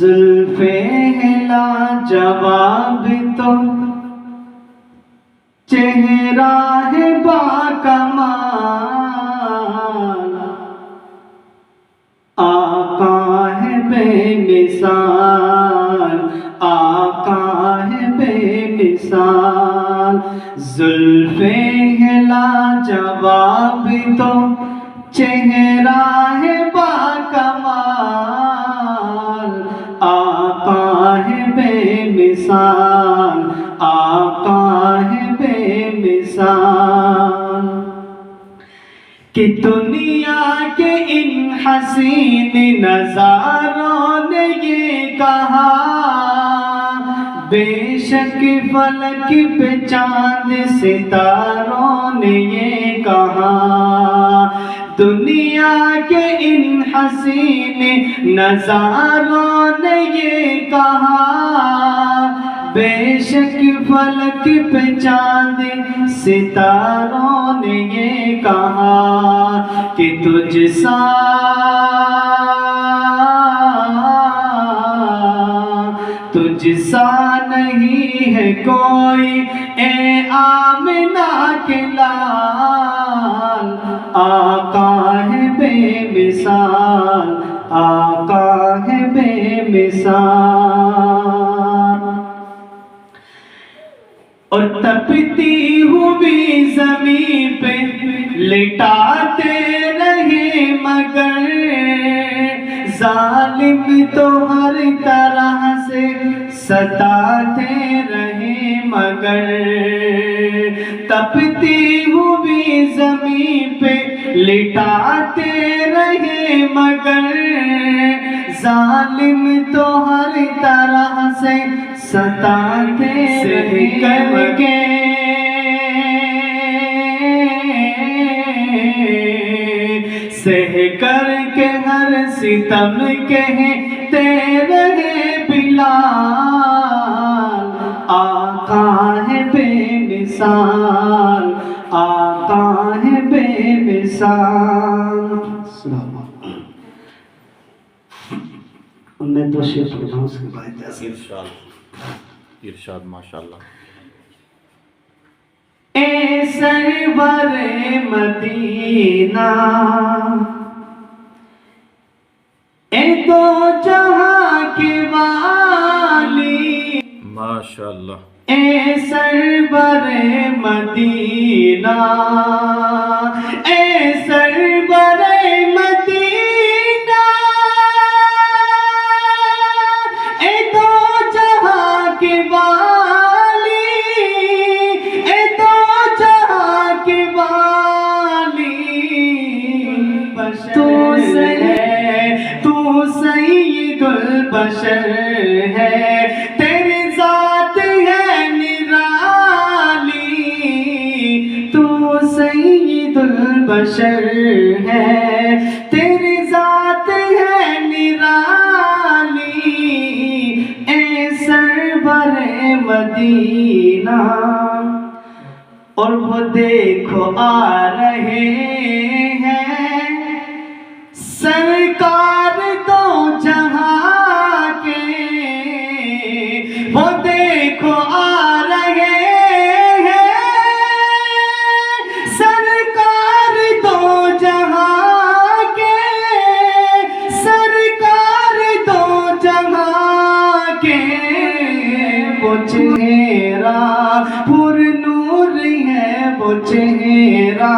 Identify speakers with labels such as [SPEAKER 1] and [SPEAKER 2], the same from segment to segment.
[SPEAKER 1] زلفیں لاجواب تو چہرہ ہے باکمال، آقا ہے بے مثال، آقا ہے بے مثال۔ زلفیں لاجواب تو چہرہ ہے باکمال، آقا ہے بے مثال، آقا ہے بے مثال۔ کہ دنیا کے ان حسین نظاروں نے یہ کہا، بے شک فلک پہ چاند ستاروں نے یہ کہا۔ دنیا کے ان حسین نظاروں نے یہ کہا، بے شک فلک پہ چاند ستاروں نے یہ کہا کہ تجھ سا نہیں ہے کوئی اے آمنہ کے لال، آقا ہے بے مثال، آقا ہے بے مثال۔ اور تپتی ہوئی زمین پہ لٹاتے رہے مگر، ظالم تو ہر طرح سے ستاتے رہے مگر۔ تپتی ہوئی زمین پہ لٹاتے رہے مگر، ظالم تو ہر طرح سے ستاتے رہے مگر۔ سہ کر کے ہر ستم کہتے رہے بلال، آقا ہے بے مثال، آقا ہے بے مثال۔ میں دو شعر پڑھتا ہوں، اس کے بعد
[SPEAKER 2] ارشاد ماشاءاللہ۔
[SPEAKER 1] اے سرور مدینہ، اے دو جہاں کے والی،
[SPEAKER 2] ماشاءاللہ۔
[SPEAKER 1] اے سرور مدینہ، اے سرور مدینہ، اے دو جہاں کے والی، اے دو جہاں کے والی، تو سید البشر ہے، تیری ذات ہے نرالی، تو سید البشر ہے، تیری ذات ہے نرالی، اے سرور مدینہ۔ اور وہ دیکھو آ رہے ہیں سرکار دو جہاں کے، وہ دیکھو آ رہے ہیں سرکار دو جہاں کے، سرکار دو جہاں کے۔ وہ چہرہ پر نور ہے، وہ چہرہ،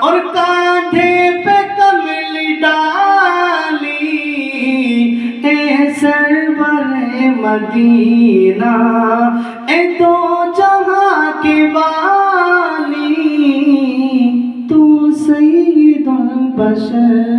[SPEAKER 1] اور کاندھے پہ کمل ڈالی، اے سرور مدینہ، اے دو جہاں کے والی، تو سید البشر